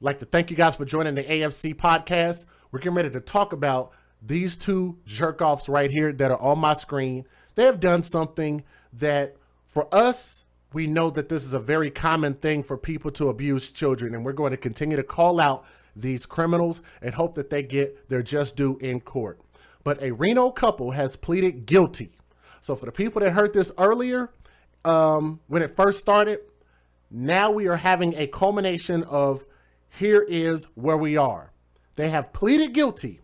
like to thank you guys for joining the AFC podcast. We're getting ready to talk about these two jerk-offs right here that are on my screen. They have done something that, for us, we know that this is a very common thing for people to abuse children, and we're going to continue to call out these criminals and hope that they get their just due in court. But a Reno couple has pleaded guilty. So for the people that heard this earlier, when it first started, now we are having a culmination of here is where we are. They have pleaded guilty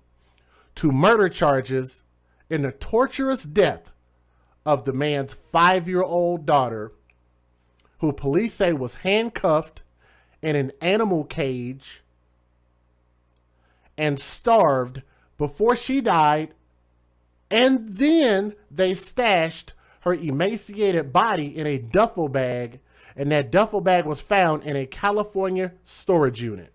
to murder charges in the torturous death of the man's 5-year-old daughter, who police say was handcuffed in an animal cage and starved before she died, and then they stashed her emaciated body in a duffel bag, and that duffel bag was found in a California storage unit.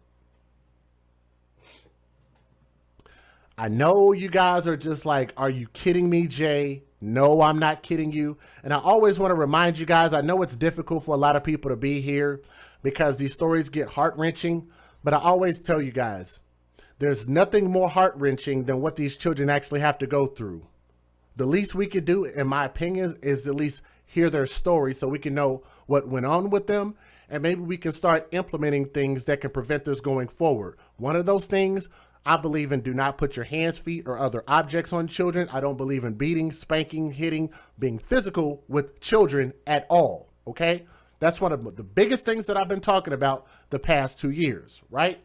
I know you guys are just like, are you kidding me, Jay? No, I'm not kidding you. And I always want to remind you guys, I know it's difficult for a lot of people to be here because these stories get heart-wrenching, but I always tell you guys, there's nothing more heart-wrenching than what these children actually have to go through. The least we could do, in my opinion, is at least hear their story so we can know what went on with them, and maybe we can start implementing things that can prevent this going forward. One of those things, I believe in do not put your hands, feet, or other objects on children. I don't believe in beating, spanking, hitting, being physical with children at all, okay? That's one of the biggest things that I've been talking about the past 2 years, right?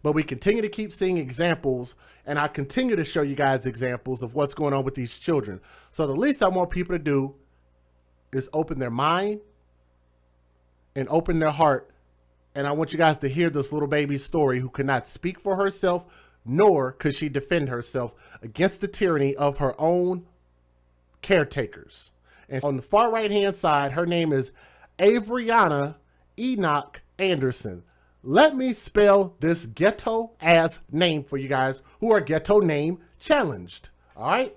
But we continue to keep seeing examples, and I continue to show you guys examples of what's going on with these children. So the least I want people to do is open their mind and open their heart. And I want you guys to hear this little baby's story who could not speak for herself, nor could she defend herself against the tyranny of her own caretakers. And on the far right-hand side, her name is Avriana Enoch Anderson. Let me spell this ghetto-ass name for you guys who are ghetto name challenged. All right?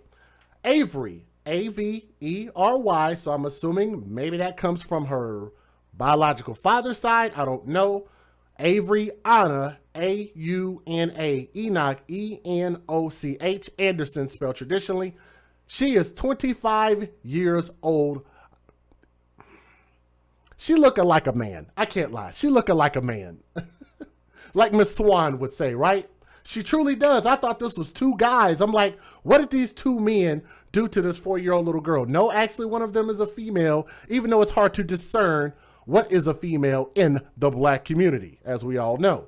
Avery, A-V-E-R-Y. So I'm assuming maybe that comes from her biological father's side. I don't know. Avery Anna, A-U-N-A. Enoch, E-N-O-C-H. Anderson, spelled traditionally. She is 25 years old. She looking like a man. I can't lie. She looking like a man. Like Miss Swan would say, right? She truly does. I thought this was two guys. I'm like, what did these two men do to this 4-year-old little girl? No, actually, one of them is a female, even though it's hard to discern what is a female in the black community, as we all know.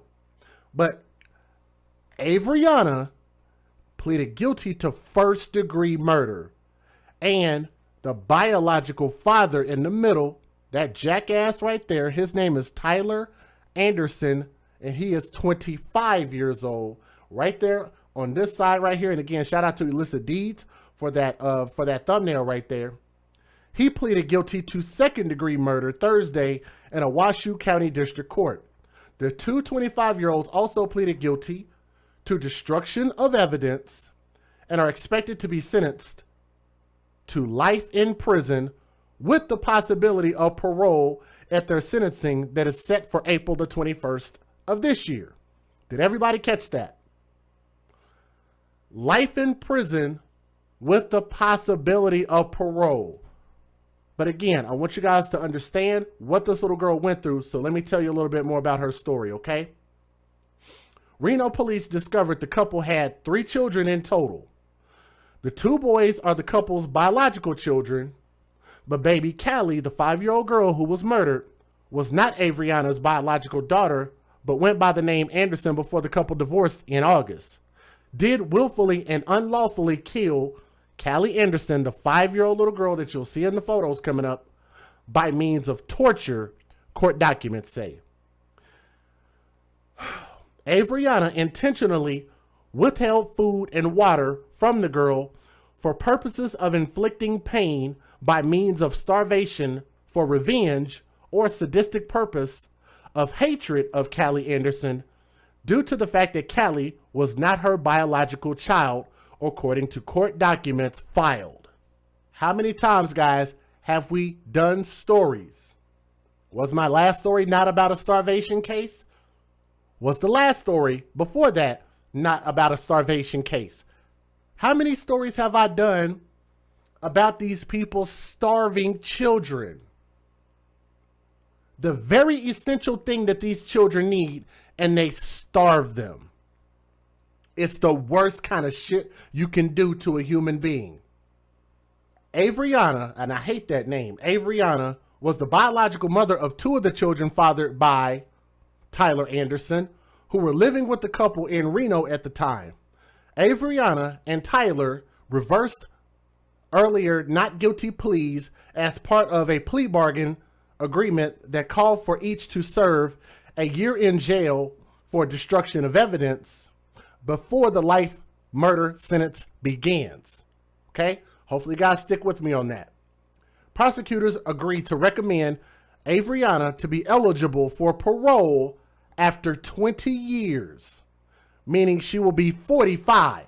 But Avriana pleaded guilty to first-degree murder. And the biological father in the middle, that jackass right there, his name is Tyler Anderson, and he is 25 years old. Right there on this side right here. And again, shout out to Elissa Deeds for that thumbnail right there. He pleaded guilty to second-degree murder Thursday in a Washoe County District Court. The two 25-year-olds also pleaded guilty to destruction of evidence and are expected to be sentenced to life in prison with the possibility of parole at their sentencing that is set for April the 21st of this year. Did everybody catch that? Life in prison with the possibility of parole. But again, I want you guys to understand what this little girl went through, so let me tell you a little bit more about her story, okay? Reno police discovered the couple had 3 children in total. The 2 boys are the couple's biological children, but baby Cali, the 5-year-old girl who was murdered, was not Avriana's biological daughter, but went by the name Anderson before the couple divorced in August. Did willfully and unlawfully kill Cali Anderson, the 5-year-old little girl that you'll see in the photos coming up, by means of torture, court documents say. Avriana intentionally withheld food and water from the girl for purposes of inflicting pain by means of starvation for revenge or sadistic purpose of hatred of Cali Anderson due to the fact that Cali was not her biological child, according to court documents filed. How many times, guys, have we done stories? Was my last story not about a starvation case? was the last story. Before that, not about a starvation case. How many stories have I done about these people starving children? The very essential thing that these children need, and they starve them. It's the worst kind of shit you can do to a human being. Avriana, and I hate that name, Avriana was the biological mother of two of the children fathered by Tyler Anderson, who were living with the couple in Reno at the time. Avriana and Tyler reversed earlier not guilty pleas as part of a plea bargain agreement that called for each to serve a year in jail for destruction of evidence before the life murder sentence begins. Okay? Hopefully you guys stick with me on that. Prosecutors agreed to recommend Avriana to be eligible for parole after 20 years, meaning she will be 45.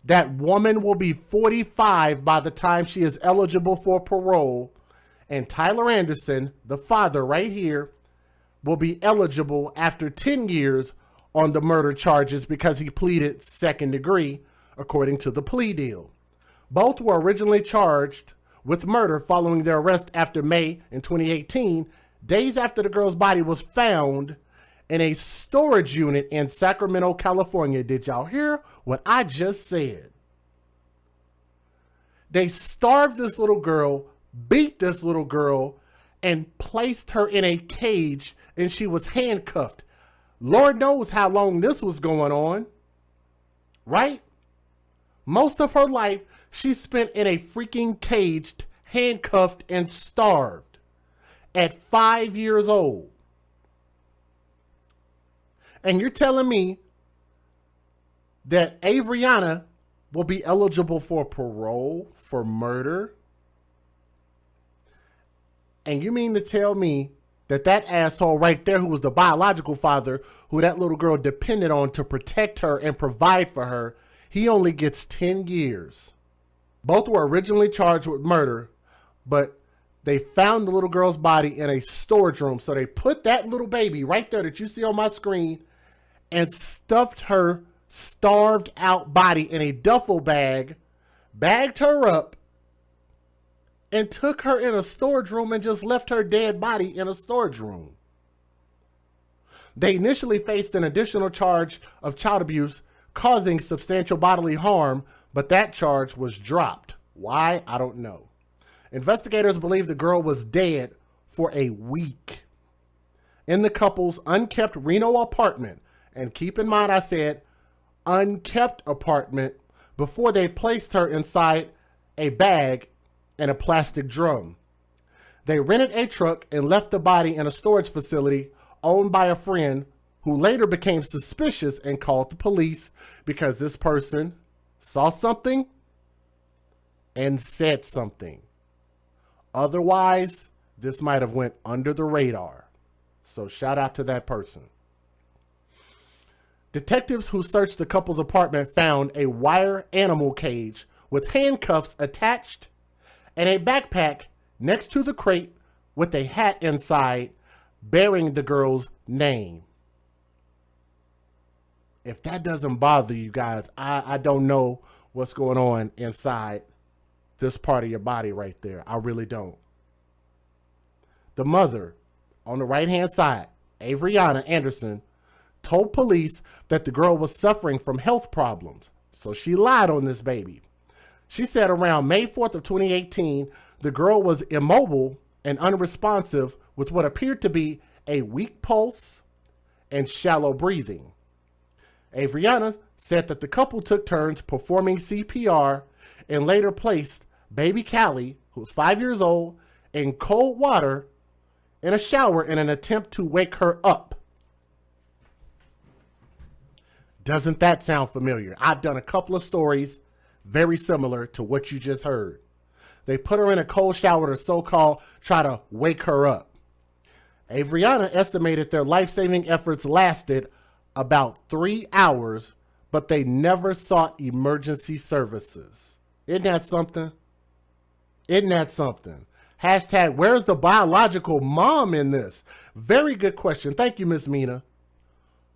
That woman will be 45 by the time she is eligible for parole. And Tyler Anderson, the father right here, will be eligible after 10 years on the murder charges because he pleaded second degree, according to the plea deal. Both were originally charged with murder following their arrest after May in 2018, days after the girl's body was found in a storage unit in Sacramento, California. Did y'all hear what I just said? They starved this little girl, beat this little girl, and placed her in a cage, and she was handcuffed. Lord knows how long this was going on, right? Most of her life, she spent in a freaking cage, handcuffed and starved at 5 years old. And you're telling me that Avriana will be eligible for parole for murder? And you mean to tell me that that asshole right there, who was the biological father, who that little girl depended on to protect her and provide for her, he only gets 10 years. Both were originally charged with murder, but they found the little girl's body in a storage room. So they put that little baby right there that you see on my screen and stuffed her starved out body in a duffel bag, bagged her up, and took her in a storage room and just left her dead body in a storage room. They initially faced an additional charge of child abuse causing substantial bodily harm, but that charge was dropped. Why? I don't know. Investigators believe the girl was dead for a week in the couple's unkept Reno apartment. And keep in mind, I said unkept apartment before they placed her inside a bag and a plastic drum. They rented a truck and left the body in a storage facility owned by a friend who later became suspicious and called the police because this person saw something and said something. Otherwise, this might have went under the radar. So shout out to that person. Detectives who searched the couple's apartment found a wire animal cage with handcuffs attached and a backpack next to the crate with a hat inside bearing the girl's name. If that doesn't bother you guys, I don't know what's going on inside this part of your body right there. I really don't. The mother on the right-hand side, Avriana Anderson, told police that the girl was suffering from health problems. So she lied on this baby. She said around May 4th of 2018, the girl was immobile and unresponsive with what appeared to be a weak pulse and shallow breathing. Avriana said that the couple took turns performing CPR and later placed baby Cali, who was 5 years old, in cold water in a shower in an attempt to wake her up. Doesn't that sound familiar? I've done a couple of stories very similar to what you just heard. They put her in a cold shower to so-called try to wake her up. Avriana estimated their life-saving efforts lasted about 3 hours, but they never sought emergency services. Isn't that something? Isn't that something? Hashtag, where's the biological mom in this? Very good question. Thank you, Miss Mina.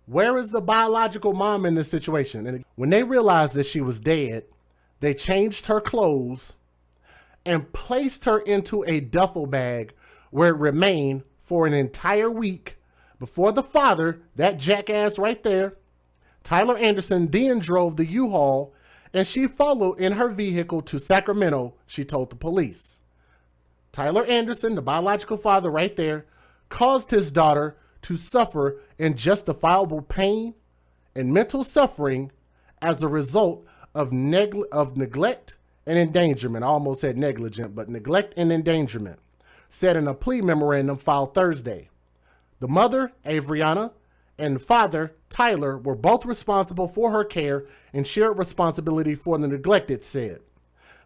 Where is the biological mom in this situation? And when they realized that she was dead, they changed her clothes and placed her into a duffel bag where it remained for an entire week before the father, that jackass right there, Tyler Anderson, then drove the U-Haul, and she followed in her vehicle to Sacramento, she told the police. Tyler Anderson, the biological father right there, caused his daughter to suffer unjustifiable pain and mental suffering as a result of neglect and endangerment. I almost said negligent, but neglect and endangerment, said in a plea memorandum filed Thursday. The mother, Avriana, and father, Tyler, were both responsible for her care and shared responsibility for the neglect, it said.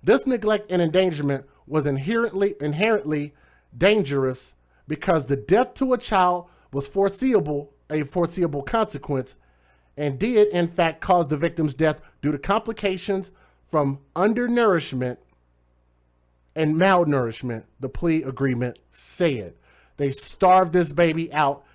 This neglect and endangerment was inherently dangerous because the death to a child was a foreseeable consequence, and did in fact cause the victim's death due to complications from undernourishment and malnourishment, the plea agreement said. They starved this baby out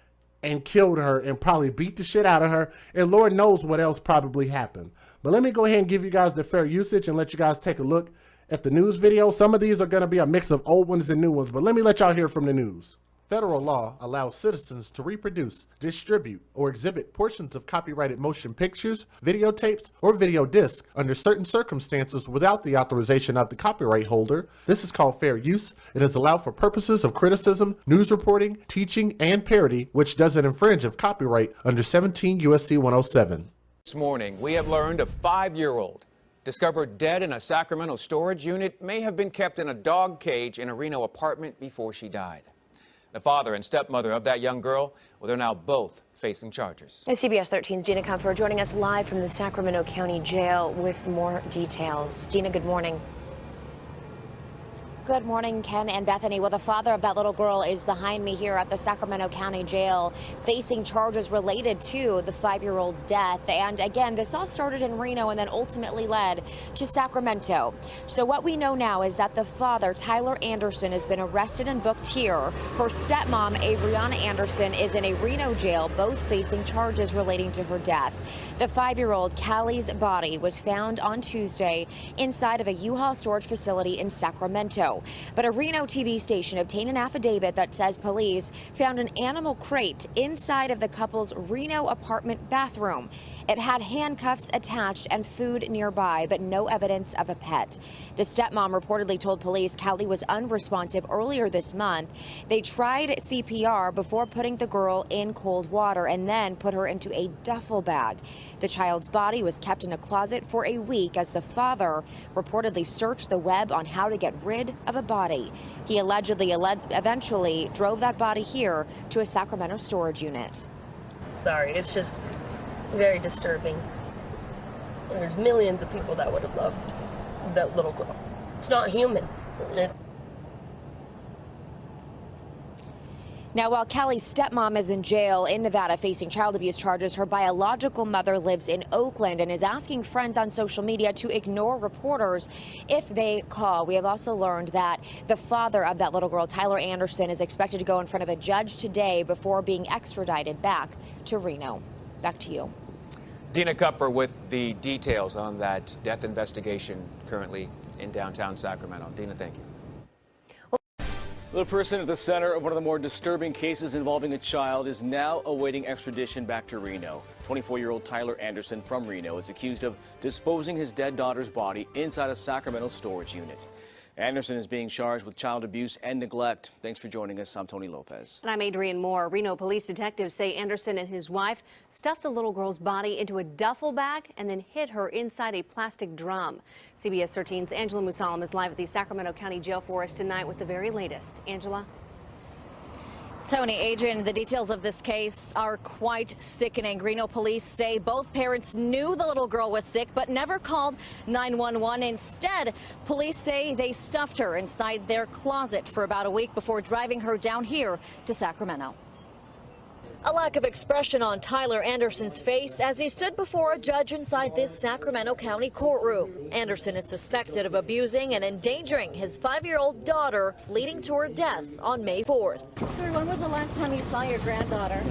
and killed her and probably beat the shit out of her, and Lord knows what else probably happened. But let me go ahead and give you guys the fair usage and let you guys take a look at the news video. Some of these are going to be a mix of old ones and new ones, but let me let y'all hear from the news. Federal law allows citizens to reproduce, distribute, or exhibit portions of copyrighted motion pictures, videotapes, or video discs under certain circumstances without the authorization of the copyright holder. This is called fair use. It is allowed for purposes of criticism, news reporting, teaching, and parody, which doesn't infringe of copyright under 17 U.S.C. 107. This morning, we have learned a 5-year-old discovered dead in a Sacramento storage unit may have been kept in a dog cage in a Reno apartment before she died. The father and stepmother of that young girl, well, they're now both facing charges. CBS 13's Dina Comfort joining us live from the Sacramento County Jail with more details. Dina, good morning. Good morning, Ken and Bethany. Well, the father of that little girl is behind me here at the Sacramento County Jail, facing charges related to the 5-year-old's death. And again, this all started in Reno and then ultimately led to Sacramento. So what we know now is that the father, Tyler Anderson, has been arrested and booked here. Her stepmom, Avriana Anderson, is in a Reno jail, both facing charges relating to her death. The 5-year-old Cali's body was found on Tuesday inside of a U-Haul storage facility in Sacramento. But a Reno TV station obtained an affidavit that says police found an animal crate inside of the couple's Reno apartment bathroom. It had handcuffs attached and food nearby, but no evidence of a pet. The stepmom reportedly told police Cali was unresponsive earlier this month. They tried CPR before putting the girl in cold water and then put her into a duffel bag. The child's body was kept in a closet for a week as the father reportedly searched the web on how to get rid of a body. He allegedly eventually drove that body here to a Sacramento storage unit. Sorry, it's just very disturbing. There's millions of people that would have loved that little girl. It's not human. Now, while Cali's stepmom is in jail in Nevada facing child abuse charges, her biological mother lives in Oakland and is asking friends on social media to ignore reporters if they call. We have also learned that the father of that little girl, Tyler Anderson, is expected to go in front of a judge today before being extradited back to Reno. Back to you. Dina Kupfer with the details on that death investigation currently in downtown Sacramento. Dina, thank you. The person at the center of one of the more disturbing cases involving a child is now awaiting extradition back to Reno. 24-year-old Tyler Anderson from Reno is accused of disposing his dead daughter's body inside a Sacramento storage unit. Anderson is being charged with child abuse and neglect. Thanks for joining us. I'm Tony Lopez. And I'm Adrienne Moore. Reno police detectives say Anderson and his wife stuffed the little girl's body into a duffel bag and then hid her inside a plastic drum. CBS 13's Angela Musalam is live at the Sacramento County Jail for us tonight with the very latest. Angela? Tony, Adrian, the details of this case are quite sickening. Reno police say both parents knew the little girl was sick but never called 911. Instead, police say they stuffed her inside their closet for about a week before driving her down here to Sacramento. A lack of expression on Tyler Anderson's face as he stood before a judge inside this Sacramento County courtroom. Anderson is suspected of abusing and endangering his 5-year-old daughter, leading to her death on May 4th. Sir, when was the last time you saw your granddaughter?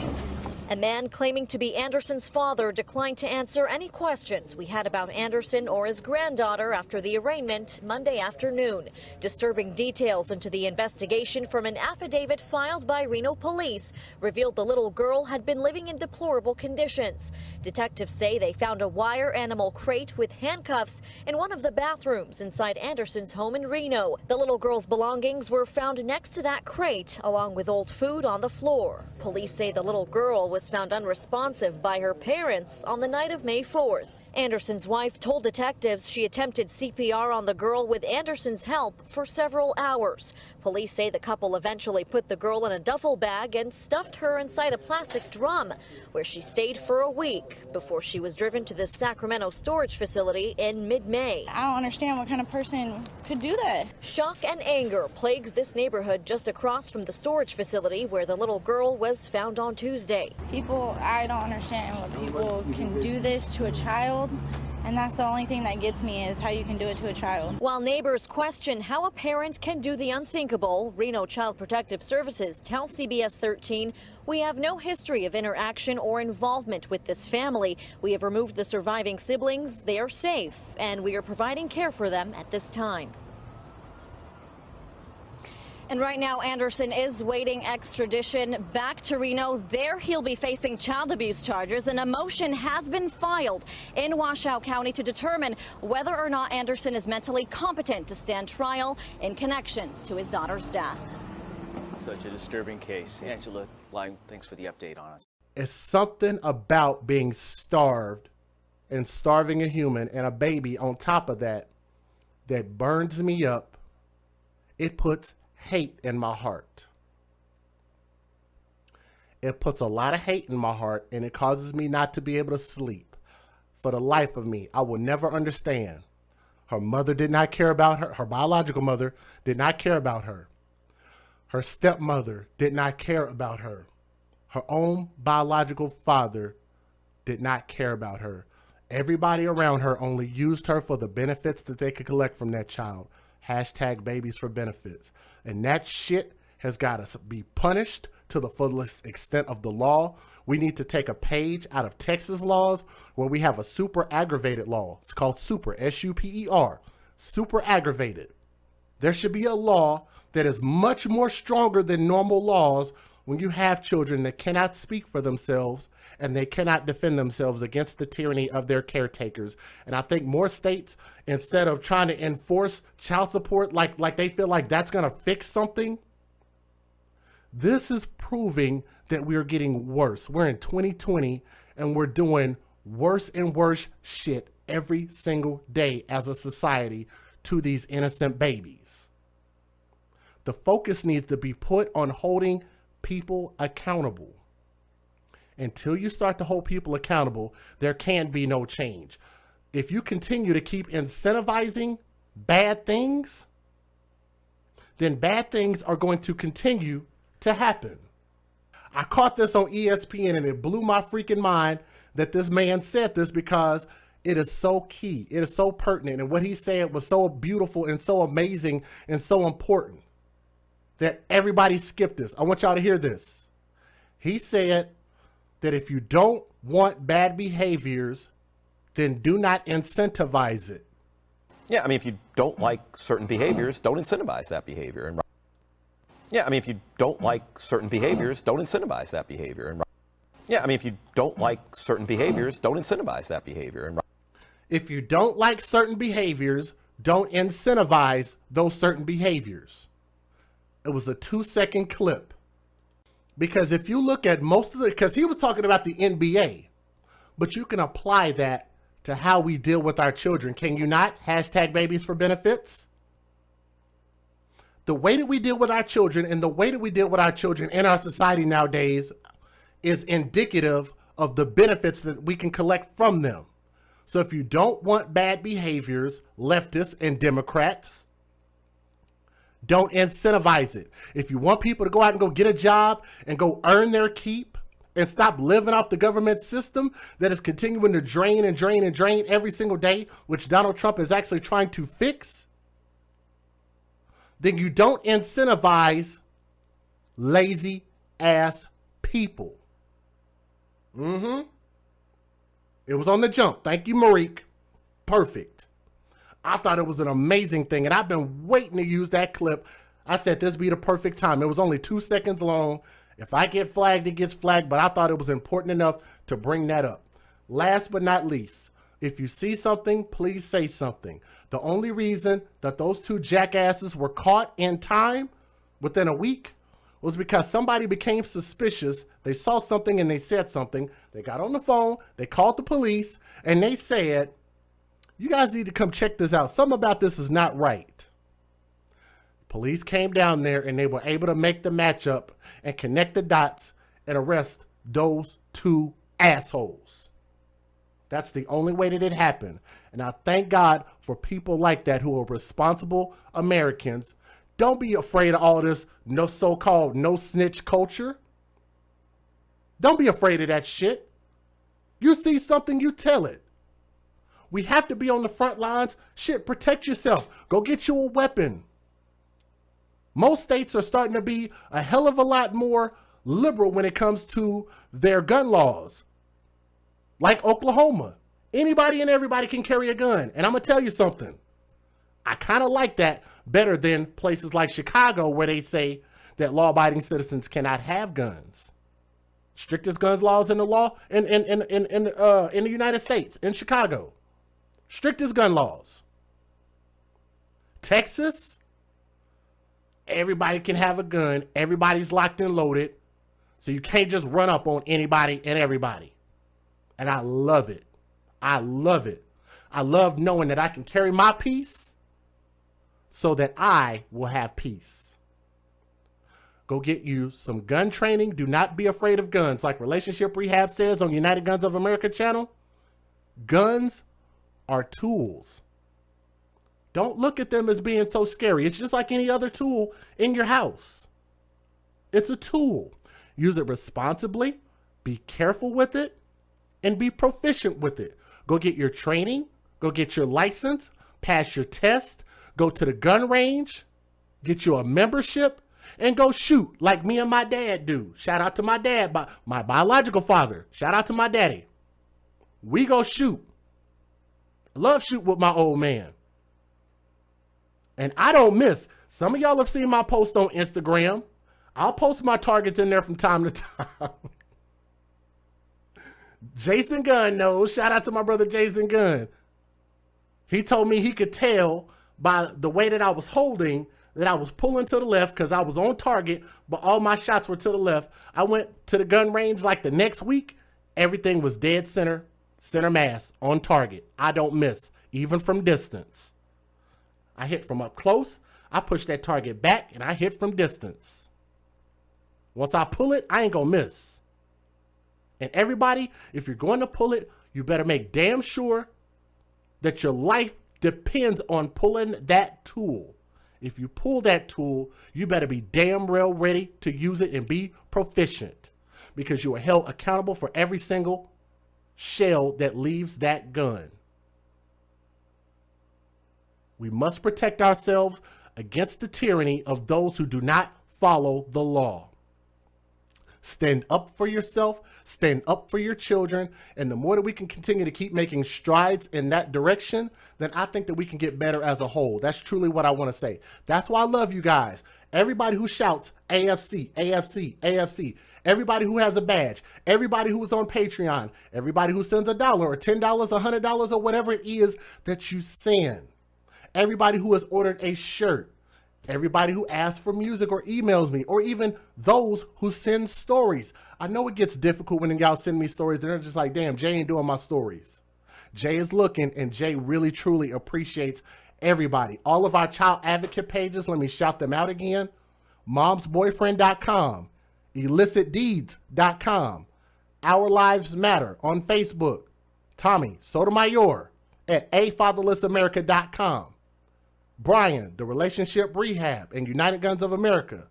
A man claiming to be Anderson's father declined to answer any questions we had about Anderson or his granddaughter after the arraignment Monday afternoon. Disturbing details into the investigation from an affidavit filed by Reno police revealed the little girl had been living in deplorable conditions. Detectives say they found a wire animal crate with handcuffs in one of the bathrooms inside Anderson's home in Reno. The little girl's belongings were found next to that crate, along with old food on the floor. Police say the little girl was found unresponsive by her parents on the night of May 4th. Anderson's wife told detectives she attempted CPR on the girl with Anderson's help for several hours. Police say the couple eventually put the girl in a duffel bag and stuffed her inside a plastic drum, where she stayed for a week before she was driven to the Sacramento storage facility in mid-May. I don't understand what kind of person could do that. Shock and anger plagues this neighborhood just across from the storage facility where the little girl was found on Tuesday. I don't understand what people can do this to a child. And that's the only thing that gets me is how you can do it to a child. While neighbors question how a parent can do the unthinkable, Reno Child Protective Services tell CBS 13, "We have no history of interaction or involvement with this family. We have removed the surviving siblings. They are safe, and we are providing care for them at this time." And right now, Anderson is waiting extradition back to Reno. There he'll be facing child abuse charges, and a motion has been filed in Washoe County to determine whether or not Anderson is mentally competent to stand trial in connection to his daughter's death. Such a disturbing case. Angela, thanks for the update on us. It's something about being starved and starving a human and a baby on top of that that burns me up. It puts hate in my heart. It puts a lot of hate in my heart, and it causes me not to be able to sleep. For the life of me, I will never understand. Her mother did not care about her. Her biological mother did not care about her. Her stepmother did not care about her. Her own biological father did not care about her. Everybody around her only used her for the benefits that they could collect from that child. Hashtag babies for benefits. And that shit has got to be punished to the fullest extent of the law. We need to take a page out of Texas laws where we have a super aggravated law. It's called super, S-U-P-E-R, super aggravated. There should be a law that is much more stronger than normal laws when you have children that cannot speak for themselves and they cannot defend themselves against the tyranny of their caretakers. And I think more states, instead of trying to enforce child support like they feel like that's going to fix something, this is proving that we are getting worse. We're in 2020 and we're doing worse and worse shit every single day as a society to these innocent babies. The focus needs to be put on holding people accountable. Until you start to hold people accountable, there can be no change. If you continue to keep incentivizing bad things, then bad things are going to continue to happen. I caught this on ESPN and it blew my freaking mind that this man said this because it is so key. It is so pertinent. And what he said was so beautiful and so amazing and so important that everybody skipped this. I want y'all to hear this. He said that if you don't want bad behaviors, then do not incentivize it. Yeah, I mean, if you don't like certain behaviors, don't incentivize that behavior. And yeah, I mean, if you don't like certain behaviors, don't incentivize that behavior. And yeah, I mean, if you don't like certain behaviors, don't incentivize that behavior. And if you don't like certain behaviors, don't incentivize those certain behaviors. It was a 2-second clip. Because if you look at most of the, because he was talking about the NBA, but you can apply that to how we deal with our children. Can you not? Hashtag babies for benefits. The way that we deal with our children and the way that we deal with our children in our society nowadays is indicative of the benefits that we can collect from them. So if you don't want bad behaviors, leftists and Democrats, don't incentivize it. If you want people to go out and go get a job and go earn their keep and stop living off the government system that is continuing to drain and drain and drain every single day, which Donald Trump is actually trying to fix, then you don't incentivize lazy ass people. It was on the jump. Thank you, Marique. Perfect. I thought it was an amazing thing, and I've been waiting to use that clip. I said this be the perfect time. It was only 2 seconds long. If I get flagged, it gets flagged, but I thought it was important enough to bring that up. Last but not least, if you see something, please say something. The only reason that those 2 jackasses were caught in time within a week was because somebody became suspicious. They saw something and they said something. They got on the phone, they called the police, and they said, you guys need to come check this out. Something about this is not right. Police came down there and they were able to make the matchup and connect the dots and arrest those 2 assholes. That's the only way that it happened. And I thank God for people like that who are responsible Americans. Don't be afraid of all this so-called no snitch culture. Don't be afraid of that shit. You see something, you tell it. We have to be on the front lines. Shit, protect yourself. Go get you a weapon. Most states are starting to be a hell of a lot more liberal when it comes to their gun laws. Like Oklahoma. Anybody and everybody can carry a gun. And I'm going to tell you something. I kind of like that better than places like Chicago where they say that law-abiding citizens cannot have guns. Strictest guns laws in the law in the United States, in Chicago. Strictest gun laws. Texas, everybody can have a gun. Everybody's locked and loaded. So you can't just run up on anybody and everybody. And I love it. I love it. I love knowing that I can carry my peace so that I will have peace. Go get you some gun training. Do not be afraid of guns. Like Relationship Rehab says on United Guns of America channel, guns are tools. Don't look at them as being so scary. It's just like any other tool in your house. It's a tool. Use it responsibly, be careful with it, and be proficient with it. Go get your training, go get your license, pass your test, go to the gun range, get you a membership, and go shoot like me and my dad do. Shout out to my dad, my biological father. Shout out to my daddy. We go shoot. Love shoot with my old man. And I don't miss. Some of y'all have seen my post on Instagram. I'll post my targets in there from time to time. Jason Gunn knows. Shout out to my brother Jason Gunn. He told me he could tell by the way that I was holding that I was pulling to the left because I was on target, but all my shots were to the left. I went to the gun range like the next week. Everything was dead center, center mass, on target. I don't miss, even from distance. I hit from up close, I push that target back, and I hit from distance. Once I pull it, I ain't gonna miss. And everybody, if you're going to pull it, you better make damn sure that your life depends on pulling that tool. If you pull that tool, you better be damn well ready to use it and be proficient, because you are held accountable for every single shell that leaves that gun. We must protect ourselves against the tyranny of those who do not follow the law. Stand up for yourself, stand up for your children, and the more that we can continue to keep making strides in that direction, then I think that we can get better as a whole. That's truly what I want to say. That's why I love you guys. Everybody who shouts AFC, AFC, AFC, everybody who has a badge, everybody who is on Patreon, everybody who sends $1 or $10, $100 or whatever it is that you send, everybody who has ordered a shirt, everybody who asks for music or emails me, or even those who send stories. I know it gets difficult when y'all send me stories. They're just like, damn, Jay ain't doing my stories. Jay is looking, and Jay really, truly appreciates everybody. All of our child advocate pages, let me shout them out again. momsboyfriend.com, illicitdeeds.com, Our Lives Matter on Facebook, Tommy Sotomayor at afatherlessamerica.com, Brian, the Relationship Rehab, and United Guns of America.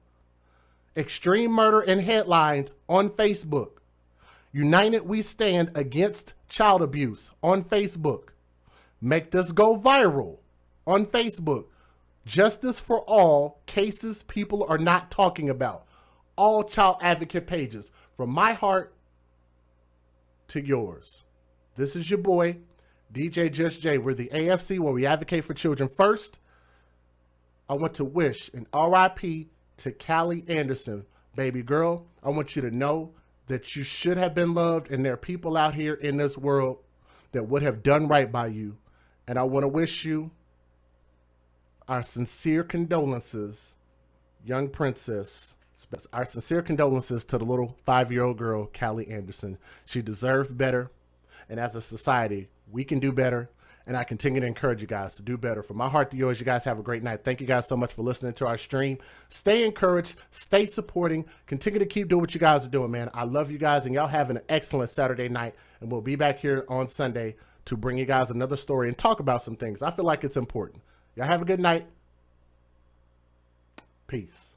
Extreme Murder and Headlines on Facebook. United We Stand Against Child Abuse on Facebook. Make This Go Viral on Facebook. Justice for All, Cases People Are Not Talking About. All child advocate pages. From my heart to yours. This is your boy, DJ Just Jay. We're the AFC, where we advocate for children first. I want to wish an RIP to Cali Anderson. Baby girl, I want you to know that you should have been loved, and there are people out here in this world that would have done right by you. And I want to wish you our sincere condolences, young princess. Our sincere condolences to the little 5-year-old girl, Cali Anderson. She deserved better. And as a society, we can do better. And I continue to encourage you guys to do better. From my heart to yours, you guys have a great night. Thank you guys so much for listening to our stream. Stay encouraged. Stay supporting. Continue to keep doing what you guys are doing, man. I love you guys, and y'all having an excellent Saturday night. And we'll be back here on Sunday to bring you guys another story and talk about some things. I feel like it's important. Y'all have a good night. Peace.